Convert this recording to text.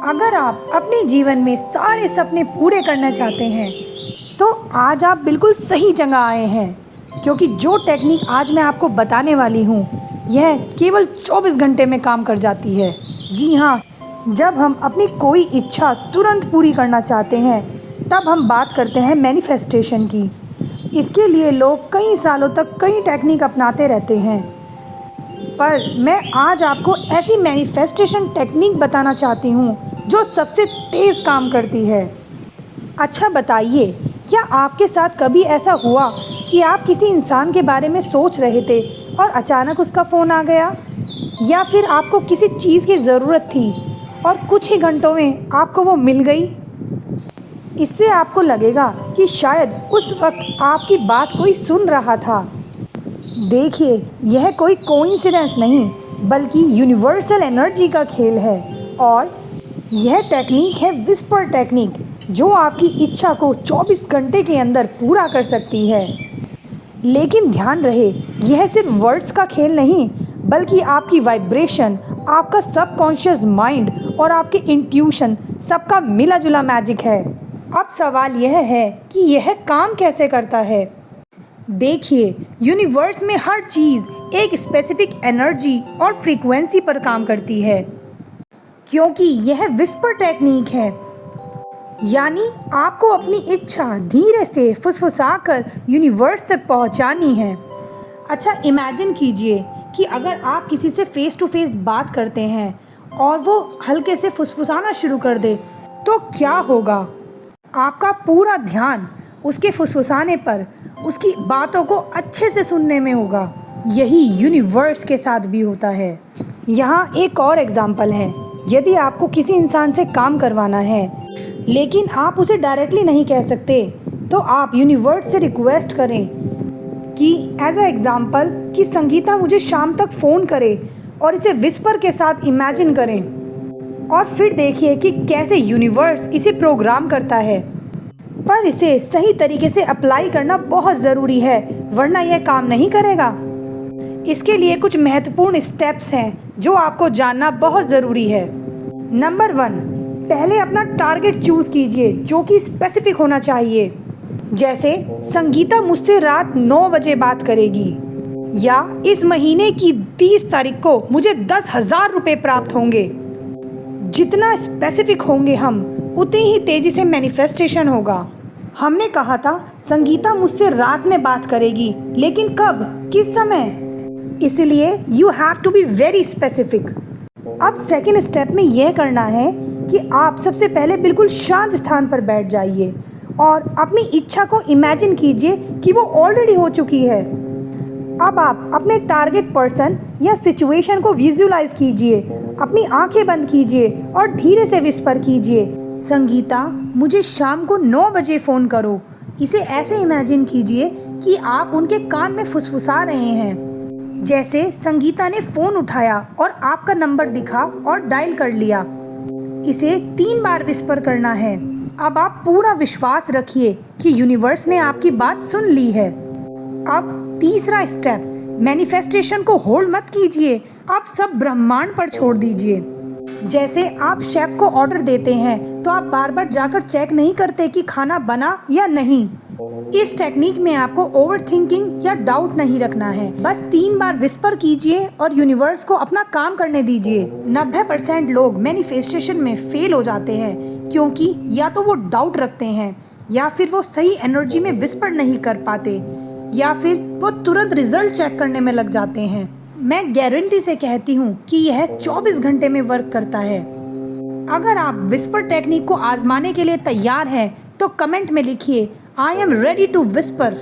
अगर आप अपने जीवन में सारे सपने पूरे करना चाहते हैं तो आज आप बिल्कुल सही जगह आए हैं, क्योंकि जो टेक्निक आज मैं आपको बताने वाली हूँ यह केवल 24 घंटे में काम कर जाती है। जी हाँ, जब हम अपनी कोई इच्छा तुरंत पूरी करना चाहते हैं तब हम बात करते हैं मैनिफेस्टेशन की। इसके लिए लोग कई सालों तक कई टेक्निक अपनाते रहते हैं, पर मैं आज आपको ऐसी मैनिफेस्टेशन टेक्निक बताना चाहती हूँ जो सबसे तेज़ काम करती है। अच्छा बताइए, क्या आपके साथ कभी ऐसा हुआ कि आप किसी इंसान के बारे में सोच रहे थे और अचानक उसका फ़ोन आ गया, या फिर आपको किसी चीज़ की ज़रूरत थी और कुछ ही घंटों में आपको वो मिल गई? इससे आपको लगेगा कि शायद उस वक्त आपकी बात कोई सुन रहा था। देखिए, यह कोई कोइंसिडेंस नहीं बल्कि यूनिवर्सल एनर्जी का खेल है, और यह टेक्निक है विस्पर टेक्निक, जो आपकी इच्छा को 24 घंटे के अंदर पूरा कर सकती है। लेकिन ध्यान रहे, यह सिर्फ वर्ड्स का खेल नहीं बल्कि आपकी वाइब्रेशन, आपका सबकॉन्शियस माइंड और आपके इंट्यूशन सबका मिला जुला मैजिक है। अब सवाल यह है कि यह काम कैसे करता है। देखिए, यूनिवर्स में हर चीज़ एक स्पेसिफिक एनर्जी और फ्रीक्वेंसी पर काम करती है, क्योंकि यह विस्पर टेक्निक है। यानी आपको अपनी इच्छा धीरे से फुसफुसाकर यूनिवर्स तक पहुंचानी है। अच्छा, इमेजिन कीजिए कि अगर आप किसी से फेस टू फेस बात करते हैं और वो हल्के से फुसफुसाना शुरू कर दे तो क्या होगा। आपका पूरा ध्यान उसके फुसफुसाने पर, उसकी बातों को अच्छे से सुनने में होगा। यही यूनिवर्स के साथ भी होता है। यहाँ एक और एग्जाम्पल है। यदि आपको किसी इंसान से काम करवाना है लेकिन आप उसे डायरेक्टली नहीं कह सकते, तो आप यूनिवर्स से रिक्वेस्ट करें कि एज अ एग्ज़ाम्पल कि संगीता मुझे शाम तक फ़ोन करे, और इसे विस्पर के साथ इमेजिन करें, और फिर देखिए कि कैसे यूनिवर्स इसे प्रोग्राम करता है। पर इसे सही तरीके से अप्लाई करना बहुत ज़रूरी है, वरना यह काम नहीं करेगा। इसके लिए कुछ महत्वपूर्ण स्टेप्स हैं जो आपको जानना बहुत ज़रूरी है। नंबर 1, पहले अपना टारगेट चूज़ कीजिए जो कि स्पेसिफिक होना चाहिए। जैसे संगीता मुझसे रात 9 बजे बात करेगी, या इस महीने की 30 तारीख को मुझे 10,000 रुपये प्राप्त होंगे। जितना स्पेसिफिक होंगे हम, उतनी ही तेज़ी से मैनिफेस्टेशन होगा। हमने कहा था संगीता मुझसे रात में बात करेगी, लेकिन कब, किस समय? इसलिए you have to be very specific. अब सेकेंड स्टेप में यह करना है कि आप सबसे पहले बिल्कुल शांत स्थान पर बैठ जाइए और अपनी इच्छा को इमेजिन कीजिए कि वो ऑलरेडी हो चुकी है। अब आप अपने टारगेट पर्सन या सिचुएशन को विजुअलाइज कीजिए। अपनी आंखें बंद कीजिए और धीरे से विस्पर कीजिए, संगीता मुझे शाम को 9 बजे फ़ोन करो। इसे ऐसे इमेजिन कीजिए कि आप उनके कान में फुसफुसा रहे हैं। जैसे संगीता ने फ़ोन उठाया और आपका नंबर दिखा और डायल कर लिया। इसे 3 बार विस्पर करना है। अब आप पूरा विश्वास रखिए कि यूनिवर्स ने आपकी बात सुन ली है। अब तीसरा स्टेप, मैनिफेस्टेशन को होल्ड मत कीजिए, आप सब ब्रह्मांड पर छोड़ दीजिए। जैसे आप शेफ़ को ऑर्डर देते हैं तो आप बार बार जाकर चेक नहीं करते कि खाना बना या नहीं। इस टेक्निक में आपको ओवर थिंकिंग या डाउट नहीं रखना है। बस 3 बार विस्पर कीजिए और यूनिवर्स को अपना काम करने दीजिए। 90% लोग मैनिफेस्टेशन में फेल हो जाते हैं, क्योंकि या तो वो डाउट रखते हैं, या फिर वो सही एनर्जी में विस्पर नहीं कर पाते, या फिर वो तुरंत रिजल्ट चेक करने में लग जाते हैं। मैं गारंटी से कहती हूँ कि यह 24 घंटे में वर्क करता है। अगर आप विस्पर टेक्निक को आजमाने के लिए तैयार हैं तो कमेंट में लिखिए, I am ready to whisper.